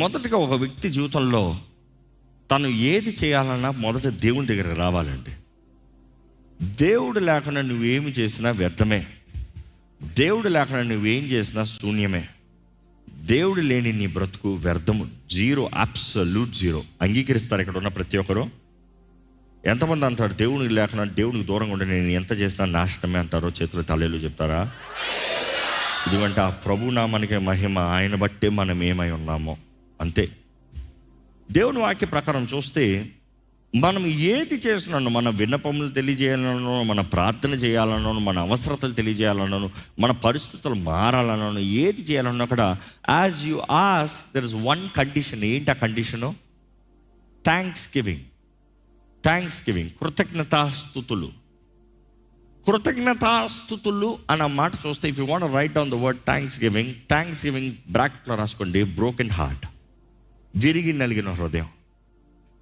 మొదటగా ఒక వ్యక్తి జీవితంలో తను ఏది చేయాలన్నా మొదట దేవుని దగ్గర రావాలండి. దేవుడు లేకుండా నువ్వేమి చేసినా వ్యర్థమే. దేవుడు లేకుండా నువ్వేం చేసినా శూన్యమే. దేవుడు లేని నీ బ్రతుకు వ్యర్థము, జీరో, అబ్సల్యూట్ జీరో. అంగీకరిస్తారు ఇక్కడ ఉన్న ప్రతి ఒక్కరు? ఎంతమంది అంటారు దేవునికి లేకుండా, దేవునికి దూరంగా ఉండి నేను ఎంత చేసినా నాశనమే అంటారో? చేతులు తలలు చెప్తారా? ఇదివంటే ఆ ప్రభునామానికి మహిమ, ఆయన బట్టే మనం ఏమై ఉన్నామో అంతే. దేవుని వాక్య ప్రకారం చూస్తే మనం ఏది చేస్తున్నాను, మన విన్నపములు తెలియజేయాలనో, మన ప్రార్థన చేయాలనో, మన అవసరతలు తెలియజేయాలనో, మన పరిస్థితులు మారాలనో, ఏది చేయాలన్నా అక్కడ as you ask there is one condition. ఏంటి ఆ కండిషను? Thanksgiving. కృతజ్ఞతాస్తుతులు. కృతజ్ఞతాస్తుతులు అన్న మాట చూస్తే, if you want write down the word thanksgiving బ్రాకెట్లో రాసుకోండి, బ్రోకెన్ హార్ట్, విరిగి నలిగిన హృదయం.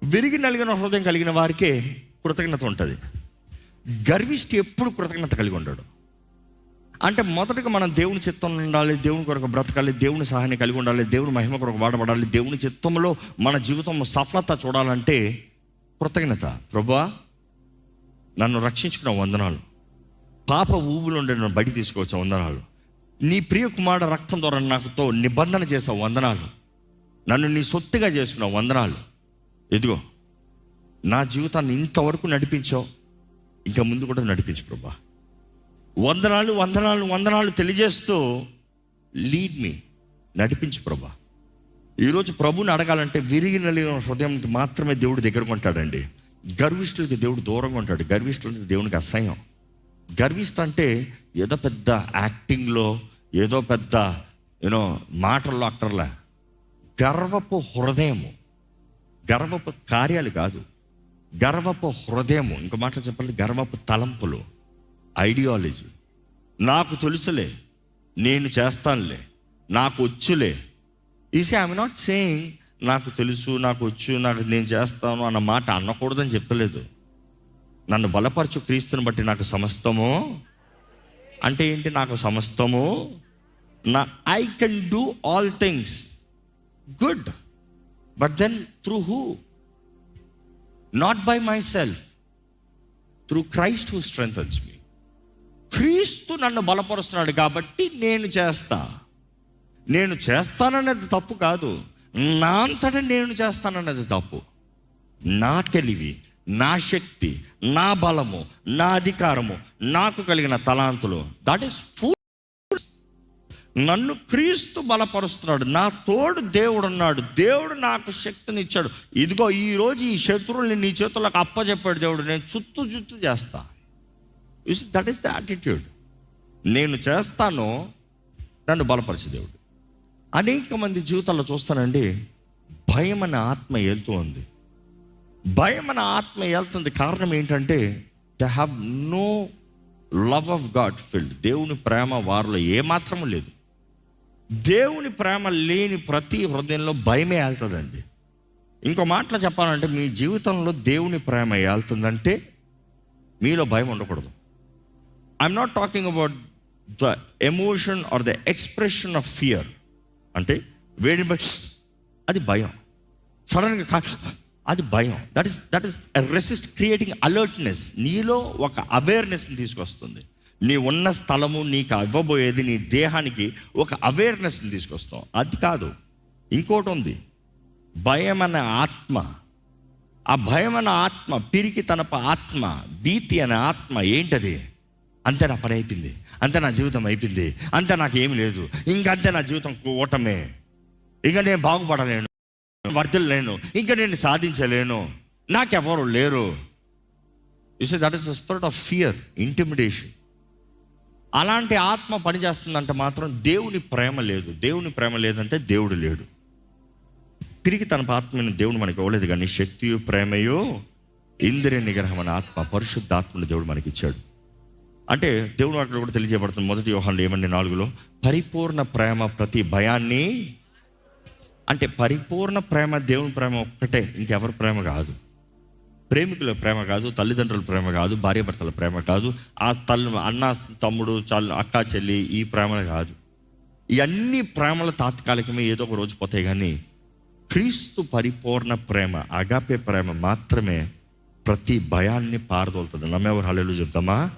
విరిగి నలిగిన హృదయం కలిగిన వారికే కృతజ్ఞత ఉంటుంది. గర్విష్టి ఎప్పుడు కృతజ్ఞత కలిగి ఉంటాడు. అంటే మొదటగా మనం దేవుని చిత్తం ఉండాలి, దేవుని కొరకు బ్రతకాలి, దేవుని సహాయాన్ని కలిగి ఉండాలి, దేవుని మహిమ కొరకు వాడబడాలి. దేవుని చిత్తంలో మన జీవితం సఫలత చూడాలంటే కృతజ్ఞత. ప్రభువా, నన్ను రక్షించుకున్న వందనాలు. పాప ఊబులు ఉండే నన్ను బయట తీసుకొచ్చా వందనాలు. నీ ప్రియ కుమారుడు రక్తం ద్వారా నాకుతో నిబంధన చేసావు వందనాలు. నన్ను నీ సొత్తుగా చేసుకున్నావు వందనాలు. ఇదిగో నా జీవితాన్ని ఇంతవరకు నడిపించావు, ఇంకా ముందు కూడా నడిపించు ప్రభువా. వందనాలు వందనాలు వందనాలు తెలియజేస్తూ లీడ్ మీ, నడిపించు ప్రభువా. ఈరోజు ప్రభుని అడగాలంటే విరిగి నలిగిన హృదయానికి మాత్రమే దేవుడు దగ్గరకు ఉంటాడండి. గర్విష్ఠులకి దేవుడు దూరంగా ఉంటాడు. గర్విష్ఠులకి దేవునికి అసహ్యం. గర్విష్ఠ అంటే ఏదో పెద్ద యాక్టింగ్లో, ఏదో పెద్ద మాటల్లో అక్కర్లే. గర్వపు హృదయము, గర్వపు కార్యాలు కాదు, గర్వపు హృదయము. ఇంకో మాటలు చెప్పాలి, గర్వపు తలంపులు, ఐడియాలజీ. నాకు తెలుసులే, నేను చేస్తానులే, నాకు వచ్చులే. ఈసీ ఐఎమ్ నాట్ సేయింగ్ నాకు తెలుసు, నాకు వచ్చు, నేను చేస్తాను అన్న మాట అనకూడదని చెప్పలేదు. నన్ను బలపరచు క్రీస్తుని బట్టి నాకు సమస్తము అంటే ఏంటి? నాకు సమస్తము I can do all things good, but then through who? Not by myself, through Christ who strengthens me. క్రీస్తు నన్ను బలపరుస్తున్నాడు కాబట్టి నేను చేస్తానన్నది తప్పు కాదు. నా అంతటా నేను చేస్తానన్నది తప్పు. నా తెలివి, నా శక్తి, నా బలము, నా అధికారము, నాకు కలిగిన తలాంతులు, దట్ ఈస్ ఫుల్. నన్ను క్రీస్తు బలపరుస్తున్నాడు, నా తోడు దేవుడు ఉన్నాడు, దేవుడు నాకు శక్తిని ఇచ్చాడు. ఇదిగో ఈరోజు ఈ శత్రువుల్ని నీ చేతులకు అప్పచెప్పాడు దేవుడు, నేను చుట్టూ చేస్తా. That is the attitude. నేను చేస్తాను, నన్ను బలపరిచే దేవుడు. అనేక మంది జీవితాల్లో చూస్తానండి, భయం అనే ఆత్మ వెళ్తూ ఉంది. భయం అనే ఆత్మ వెళ్తుంది. కారణం ఏంటంటే they have no love of God filled. దేవుని ప్రేమ వారిలో ఏమాత్రము లేదు. దేవుని ప్రేమ లేని ప్రతి హృదయంలో భయమే వెళ్తుందండి. ఇంకో మాటలో చెప్పాలంటే, మీ జీవితంలో దేవుని ప్రేమ వెళ్తుందంటే మీలో భయం ఉండకూడదు. I'm not talking about the emotion are the expression of fear. అంటే వేడి, అది భయం. సడన్గా అది భయం. That is resist creating alertness. నీలో ఒక అవేర్నెస్ని తీసుకొస్తుంది. నీ ఉన్న స్థలము, నీకు ఇవ్వబోయేది, నీ దేహానికి ఒక అవేర్నెస్ని తీసుకొస్తాం. అది కాదు, ఇంకోటి ఉంది, భయం అనే ఆత్మ. ఆ భయం అనే ఆత్మ, పిరికి తనప ఆత్మ, భీతి అనే ఆత్మ ఏంటది? అంతే, నా పని అయిపోయింది, అంతే నా జీవితం అయిపోయింది, అంతే నాకు ఏమి లేదు, ఇంకంతే నా జీవితం ఓటమే, ఇంకా నేను బాగుపడలేను, వర్ధిల్లలేను, ఇంకా నేను సాధించలేను, నాకెవరు లేరు. You say that is the spirit of fear, intimidation. అలాంటి ఆత్మ పనిచేస్తుందంటే మాత్రం దేవుని ప్రేమ లేదు. దేవుని ప్రేమ లేదంటే దేవుడు లేడు. తిరిగి తన ఆత్మని దేవుడు మనకి ఇవ్వలేదు, కానీ శక్తియు ప్రేమయు ఇంద్రియ నిగ్రహం అనే ఆత్మ, పరిశుద్ధాత్మని దేవుడు మనకి ఇచ్చాడు. అంటే దేవుడు అక్కడ కూడా తెలియజేయబడుతుంది. 1 యోహాను 4:4 పరిపూర్ణ ప్రేమ ప్రతి భయాన్ని. అంటే పరిపూర్ణ ప్రేమ దేవుని ప్రేమ ఒక్కటే, ఇంకెవరి ప్రేమ కాదు. ప్రేమికుల ప్రేమ కాదు, తల్లిదండ్రుల ప్రేమ కాదు, భార్యాభర్తల ప్రేమ కాదు, అన్న తమ్ముడు అక్క చెల్లి ఈ ప్రేమ కాదు. ఇవన్నీ ప్రేమలు తాత్కాలికమే, ఏదో ఒక రోజు పోతాయి. కానీ క్రీస్తు పరిపూర్ణ ప్రేమ, అగాపే ప్రేమ మాత్రమే ప్రతి భయాన్ని పారదోలుతుంది. నమ్మేవారు హల్లెలూయా చెప్తామా?